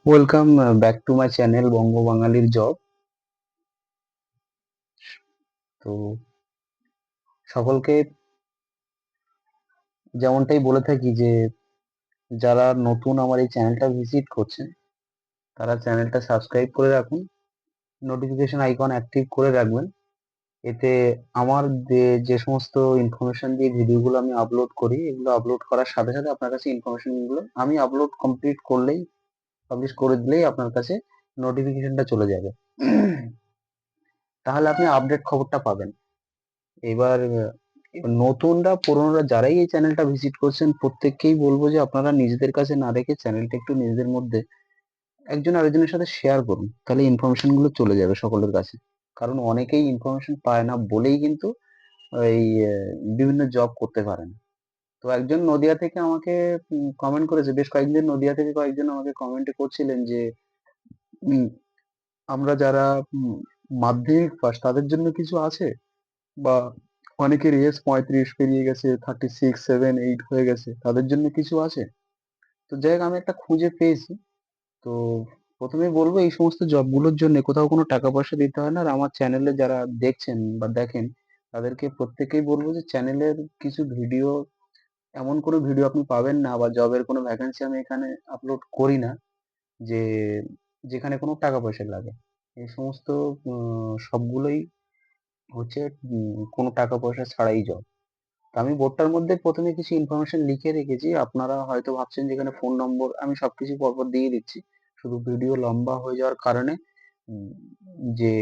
Welcome back to my channel Banga বাঙালির job. তো সকলকে যেমনটাই বলে থাকি যে যারা নতুন আমার এই চ্যানেলটা ভিজিট করছেন তারা চ্যানেলটা সাবস্ক্রাইব করে রাখুন, নোটিফিকেশন আইকন অ্যাক্টিভ করে রাখবেন। এতে আমার যে সমস্ত ইনফরমেশন দিয়ে ভিডিওগুলো আমি আপলোড করি, এগুলো আপলোড করার সাথে সাথে আপনার কাছে ইনফরমেশনগুলো আমি আপলোড কমপ্লিট করলেই, পাবলিশ করে দিলেই আপনার কাছে নোটিফিকেশনটা চলে যাবে। তাহলে আপনি আপডেট খবরটা পাবেন। এবার নতুনরা পুরনোরা যারাই এই চ্যানেলটা ভিজিট করছেন প্রত্যেককেই বলবো যে আপনারা নিজেদের কাছে না রেখে চ্যানেলটা একটু নিজেদের মধ্যে একজন আরেকজনের সাথে শেয়ার করুন, তাহলে ইনফরমেশন গুলো চলে যাবে সকলের কাছে। কারণ অনেকেই ইনফরমেশন পায় না বলেই কিন্তু এই বিভিন্ন জব করতে পারে না। তো একজন নদিয়া থেকে আমাকে কমেন্ট করেছে, বেশ কয়েকদিন নদিয়া থেকে কয়েকজন আমাকে কমেন্টে করছিলেন যে উম, আমরা যারা মাধ্যমিক পাস তাদের জন্য কিছু আছে, বা অনেকের এজ 35 পেরিয়ে গেছে, 36, 37, 8 হয়ে গেছে, তাদের জন্য কিছু আছে। তো যাই হোক আমি একটা খুঁজে পেয়েছি। তো প্রথমে বলবো এই সমস্ত জবগুলোর জন্য কোথাও কোনো টাকা পয়সা দিতে হয় না। আর আমার চ্যানেলে যারা দেখছেন বা দেখেন তাদেরকে প্রত্যেকেই বলবো যে চ্যানেলের কিছু ভিডিও, এমন কোনো ভিডিও আপনি পাবেন না বা জবের কোনো ভ্যাকেন্সি আমি এখানে আপলোড করি না যে যেখানে কোনো টাকা পয়সা লাগে। এই সমস্ত সবগুলোই হচ্ছে কোনো টাকা পয়সা ছাড়াই জব। তো আমি বোর্ডটার মধ্যে প্রথমে কিছু ইনফরমেশন লিখে রেখেছি। আপনারা হয়তো ভাবছেন যে এখানে ফোন নম্বর, আমি সবকিছু পরপর দিয়ে দিচ্ছি। শুধু ভিডিও লম্বা হয়ে যাওয়ার কারণে উম, যে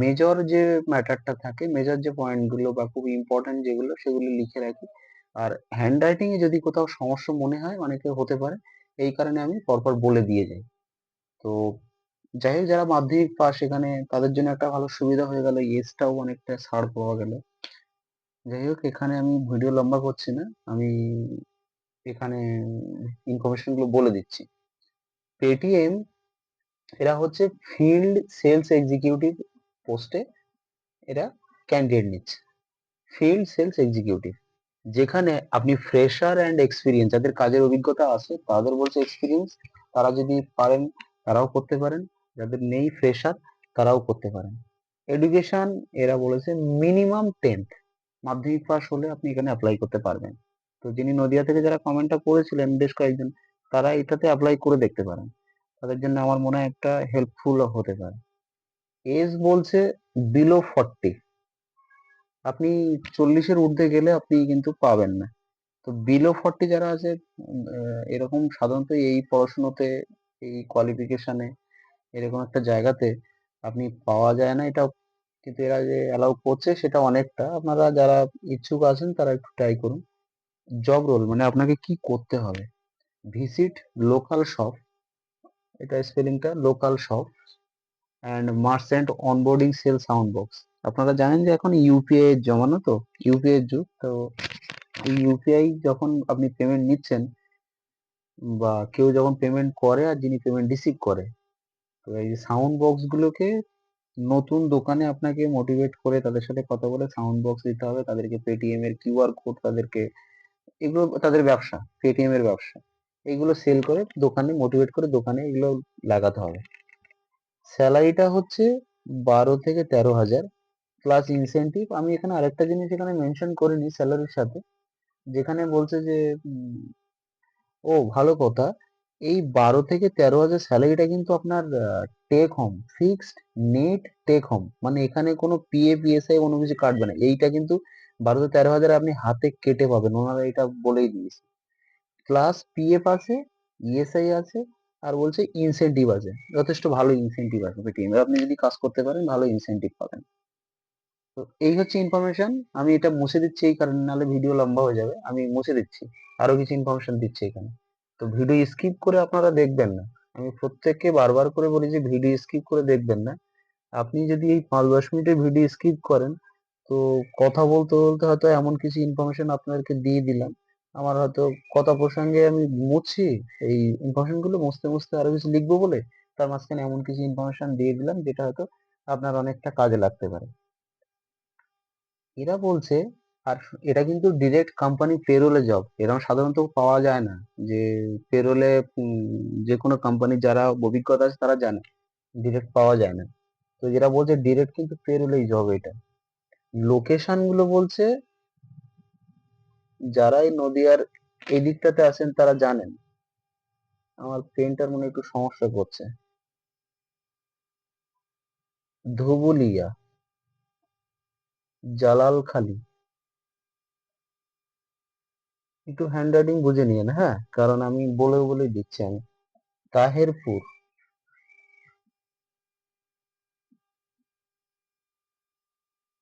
মেজর যে ম্যাটারটা থাকে, মেজর যে পয়েন্টগুলো বা খুব ইম্পর্টেন্ট যেগুলো সেগুলো লিখে রাখি। আর হ্যান্ড রাইটিং এ যদি কোথাও সমস্যা মনে হয়, অনেকে হতে পারে, এই কারণে আমি পরপর বলে দিয়ে যাই। তো যাই হোক, যারা মাধ্যমিক পাস এখানে তাদের জন্য একটা ভালো সুবিধা হয়ে গেল, এজটাও অনেকটা ছাড় পাওয়া গেল। যাই হোক, এখানে আমি ভিডিও লম্বা করছি না, আমি এখানে ইনফরমেশন গুলো বলে দিচ্ছি। পেটিএম এরা হচ্ছে ফিল্ড সেলস এক্সিকিউটিভ পোস্টে এরা ক্যান্ডিডেট নিচ্ছে। ফিল্ড সেলস এক্সিকিউটিভ, যেখানে আপনি ফ্রেশার অ্যান্ড এক্সপিরিয়েন্স, যাদের কাজের অভিজ্ঞতা আছে তাদের বলছে এক্সপিরিয়েন্স, তারা যদি পারেন তারাও করতে পারেন, যাদের নেই ফ্রেশার তারাও করতে পারেন। এডুকেশন এরা বলেছে মিনিমাম 10th, মাধ্যমিক পাস হলে আপনি এখানে অ্যাপ্লাই করতে পারবেন। তো যিনি নদিয়া থেকে যারা কমেন্টটা করেছিলেন বেশ কয়েকজন, তারা এটাতে অ্যাপ্লাই করে দেখতে পারেন, তাদের জন্য আমার মনে হয় একটা হেল্পফুল হতে পারে। এজ বলছে বিলো 40, আপনি 40-এর ঊর্ধ্বে গেলে আপনি কিন্তু পাবেন না। তো বিলো 40 যারা আছে, এরকম সাধারণত এই পড়াশুনোতে, এই কোয়ালিফিকেশনে, এরকম একটা জায়গাতে আপনি পাওয়া যায় না এটা। কিন্তু এরা যে অ্যালাউ করছে সেটা অনেকটা, আপনারা যারা ইচ্ছুক আছেন তারা একটু ট্রাই করুন। জব রোল মানে আপনাকে কি করতে হবে: ভিজিট লোকাল শপ, এটা স্পেলিংটা local shop, and merchant onboarding sell sound box. আপনারা জানেন যে এখন ইউপিআই এর জমানো, তো ইউপিআই এর যুগ। তো এই ইউপিআই যখন আপনি পেমেন্ট নিচ্ছেন বা কেউ যখন পেমেন্ট করে আর যিনি পেমেন্ট রিসিভ করে, তো এই যে সাউন্ড বক্স গুলোকে নতুন দোকানে আপনাকে মোটিভেট করে তাদের সাথে কথা বলে সাউন্ড বক্স দিতে হবে, তাদেরকে পেটিএম এর কিউআর কোড, তাদেরকে এগুলো তাদের ব্যবসা, পেটিএম এর ব্যবসা, এগুলো সেল করে দোকানে মোটিভেট করে দোকানে এগুলো লাগাতে হবে। স্যালারিটা হচ্ছে 12 থেকে 13 হাজার প্লাস ইনসেনটিভ। আমি এখানে আরেকটা জিনিস এখানে মেনশন করিনি স্যালারির সাথে, যেখানে বলছে যে ও ভালো কথা, এই 12 থেকে 13 হাজার স্যালারিটা কিন্তু আপনার take home fixed, net take home, মানে এখানে কোনো পিএ পিএসআই কোনো কিছু কাটবে না। এইটা কিন্তু 12 থেকে 13 হাজার আপনি হাতে কেটে পাবেন, ওনারা এটা বলেই দিয়েছে। প্লাস পিএফ আছে, ইএসআই আছে, আর বলছে ইনসেনটিভ আছে, যথেষ্ট ভালো ইনসেনটিভ আছে পেটিএম, আপনি যদি কাজ করতে পারেন ভালো ইনসেনটিভ পাবেন। তো এই হচ্ছে ইনফরমেশন। আমি এটা মুছে দিচ্ছি এই কারণে, নাহলে ভিডিও লম্বা হয়ে যাবে, আমি মুছে দিচ্ছি। আরো কিছু ইনফরমেশন দিচ্ছি এখানে। তো ভিডিও স্কিপ করে আপনারা দেখবেন না, আমি প্রত্যেককে বারবার করে বলি যে ভিডিও স্কিপ করে দেখবেন না। আপনি যদি এই 5-10 মিনিটের ভিডিও স্কিপ করেন, তো কথা বলতে বলতে হয়তো এমন কিছু ইনফরমেশন আপনাদেরকে দিয়ে দিলাম, আমার হয়তো কথা প্রসঙ্গে আমি মুছছি, এই ইনফরমেশন গুলো মুছতে মুছতে আরো কিছু লিখবো বলে তার মাঝখানে এমন কিছু ইনফরমেশন দিয়ে দিলাম যেটা হয়তো আপনার অনেকটা কাজে লাগতে পারে। এরা বলছে আর এটা কিন্তু ডিরেক্ট কোম্পানি পেরোলে জব, এরকম সাধারণত পাওয়া যায় না যে পেরোলে। যে কোনো কোম্পানি যারা অভিজ্ঞতা আছে তারা জানে ডিরেক্ট পাওয়া যায় না। তো যেটা বলছে ডিরেক্ট কিন্তু পেরোলেই জব এটা। লোকেশন গুলো বলছে যারা এই নদিয়ার এই দিকটাতে আছেন তারা জানেন। আমার পেনটার মনে হয় একটু সমস্যা করছে। ধুবুলিয়া, জালালখালী, একটু হ্যান্ডরাইটিং বুঝে নিয়েন, হ্যাঁ, কারণ আমি বলেই দিচ্ছি আমি। তাহেরপুর,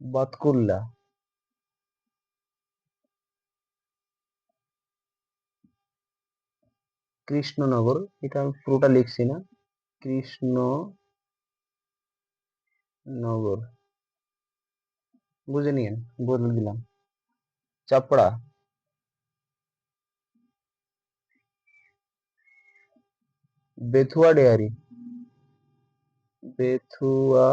বাতকুল্লা, কৃষ্ণনগর, এটা আমি পুরোটা লিখছি না, কৃষ্ণনগর, বুঝে নিয়েন, বলে দিলাম। চাপড়া, বেথুয়া ডেয়ারি, বেথুয়া,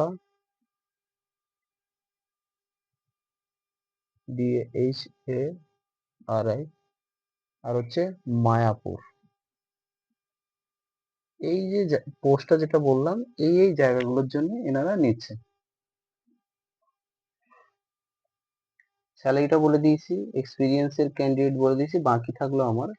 DHARI, আর হচ্ছে মায়াপুর। এই যে পোস্টটা যেটা বললাম, এই জায়গাগুলোর জন্য এনারা নিচ্ছে। স্যালারিটা বলে দিয়েছি, এক্সপিরিয়েন্সের ক্যান্ডিডেট বলে দিয়েছি, বাকি থাকলো আমার।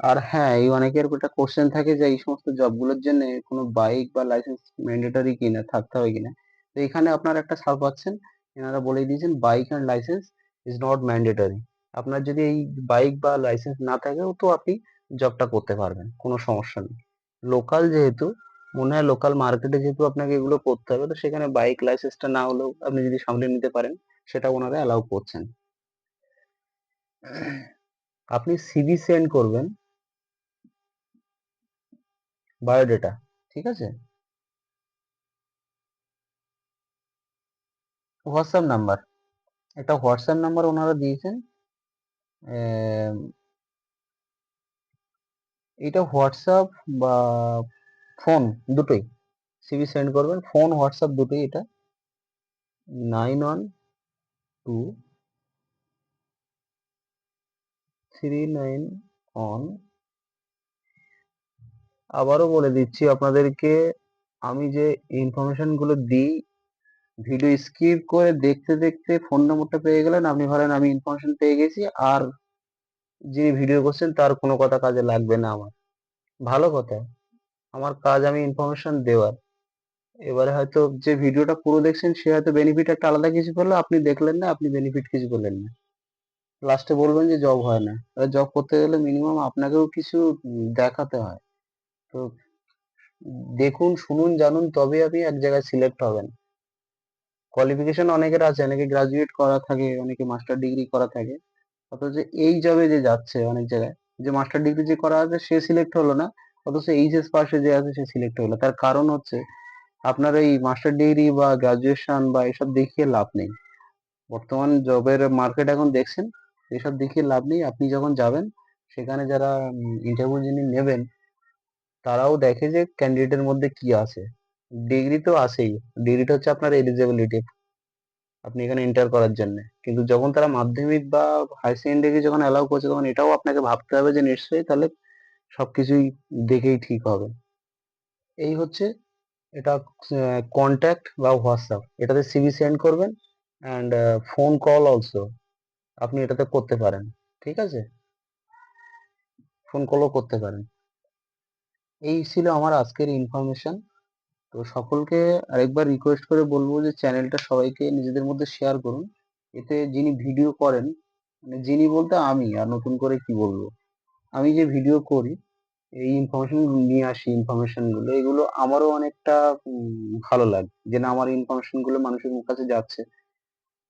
আর হ্যাঁ, এই অনেকের একটা কোশ্চেন থাকে যে এই সমস্ত জবগুলোর জন্য কোনো বাইক বা লাইসেন্স ম্যান্ডেটরি কিনা, থাকতে হবে কিনা। তো এখানে আপনারা একটা ছাড় পাচ্ছেন, এনারা বলে দিয়েছেন bike and licence is not mandatory. আপনার যদি এই বাইক বা লাইসেন্স না থাকেও তো আপনি জবটা করতে পারবেন, কোনো সমস্যা নেই। লোকাল যেহেতু, মনে হয় লোকাল মার্কেটে যেহেতু আপনাকে এগুলো করতে হবে, তো সেখানে বাইক লাইসেন্সটা না হলেও আপনি যদি সামলে নিতে পারেন, সেটা ওনারা অ্যালাউ করছেন। আপনি সিভি সেন্ড করবেন, বায়োডেটা, ঠিক আছে? হোয়াটসঅ্যাপ নাম্বার, একটা হোয়াটসঅ্যাপ নাম্বার ওনারা দিয়েছেন। এটা হোয়াটসঅ্যাপ বা ফোন, দুটোই। সিভি সেন্ড করবেন, ফোন হোয়াটসঅ্যাপ দুটোই এটা। 912391। আবারও বলে দিচ্ছি আপনাদেরকে, আমি যে ইনফরমেশন গুলো দিই, ভিডিও স্কিপ করে দেখতে দেখতে ফোন নম্বরটা পেয়ে গেলেন, আপনি ভাবেন আমি ইনফরমেশন পেয়ে গেছি, আর যিনি ভিডিও করছেন তার কোনো কথা কাজে লাগবে না আমার। ভালো কথা, আমার কাজ আমি ইনফরমেশন দেওয়ার। এবারে হয়তো যে ভিডিওটা পুরো দেখছেন সে হয়তো বেনিফিট একটা আলাদা কিছু পেলো, আপনি দেখলেন না, আপনি বেনিফিট কিছু পেলেন না। লাস্টে বলবেন যে জব হয় না। জব করতে গেলে মিনিমাম আপনাকেও কিছু দেখাতে হয়। তো দেখুন, শুনুন, জানুন, তবে আপনি এক জায়গায় সিলেক্ট হবেন। কোয়ালিফিকেশন অনেকের আছে, অনেকে গ্রাজুয়েট করা থাকে, অনেকে মাস্টার ডিগ্রি করা থাকে, অথচ এই জবে যে যাচ্ছে অনেক জায়গায়, যে মাস্টার ডিগ্রি যে করা আছে সে সিলেক্ট হলো না, অথচ এইচএস পাশে যে আছে সে সিলেক্ট হলো। তার কারণ হচ্ছে আপনার এই মাস্টার ডিগ্রি বা গ্রাজুয়েশন বা এসব দেখিয়ে লাভ নেই। বর্তমান জবের মার্কেট এখন দেখছেন, এসব দেখিয়ে লাভ নেই। আপনি যখন যাবেন, সেখানে যারা ইন্টারভিউ যিনি নেবেন, তারাও দেখে যে ক্যান্ডিডেটের মধ্যে কি আছে। ডিগ্রি তো আছেই, ডিগ্রিটা হচ্ছে আপনার এলিজিবিলিটি, আপনি এখানে এন্টার করার জন্য। কিন্তু যখন তারা মাধ্যমিক বা হায়ার সেকেন্ডারি যখন অ্যালাউ করছে, তখন এটাও আপনাকে ভাবতে হবে যে নিশ্চয়ই তাহলে সবকিছুই দেখেই ঠিক হবে। এই হচ্ছে এটা, কন্ট্যাক্ট বা হোয়াটসঅ্যাপ, এটাতে সিভি সেন্ড করবেন। অ্যান্ড ফোন কল অলসো আপনি এটাতে করতে পারেন, ঠিক আছে? ফোন কলও করতে পারেন। এই ছিল আমার আজকের ইনফরমেশন। তো সকলকে আরেকবার রিকোয়েস্ট করে বলবো যে চ্যানেলটা সবাইকে নিজেদের মধ্যে শেয়ার করুন। এতে যিনি ভিডিও করেন, মানে যিনি বলতে আমি, আর নতুন করে কি বলবো, আমি যে ভিডিও করি, এই ইনফরমেশন নিয়ে আসি, ইনফরমেশন গুলো, এগুলো আমারও অনেকটা ভালো লাগে যে না, আমার ইনফরমেশন গুলো মানুষের কাছে যাচ্ছে,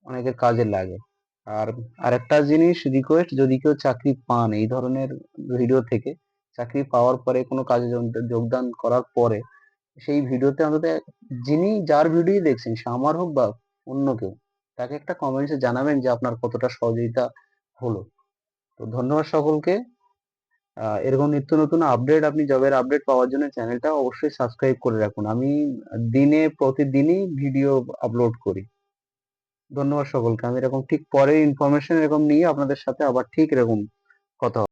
অনেকের কাজে লাগে। আর আরেকটা জিনিস রিকোয়েস্ট, যদি কেউ চাকরি পান এই ধরনের ভিডিও থেকে, চাকরি পাওয়ার পরে কোনো কাজে যোগদান করার পরে, সেই ভিডিওতে অন্তত যিনি যার ভিডিও দেখছেন, সে আমার হোক বা অন্য কেউ, তাকে একটা কমেন্টসে জানাবেন যে আপনার কতটা সহযোগিতা হলো। তো ধন্যবাদ সকলকে। এরকম নিত্য নতুন আপডেট, আপনি জবের আপডেট পাওয়ার জন্য চ্যানেলটা অবশ্যই সাবস্ক্রাইব করে রাখুন। আমি প্রতিদিনই ভিডিও আপলোড করি। ধন্যবাদ সকলকে। আমি এরকম ঠিক পরে ইনফরমেশন এরকম নিয়ে আপনাদের সাথে আবার ঠিক এরকম কথা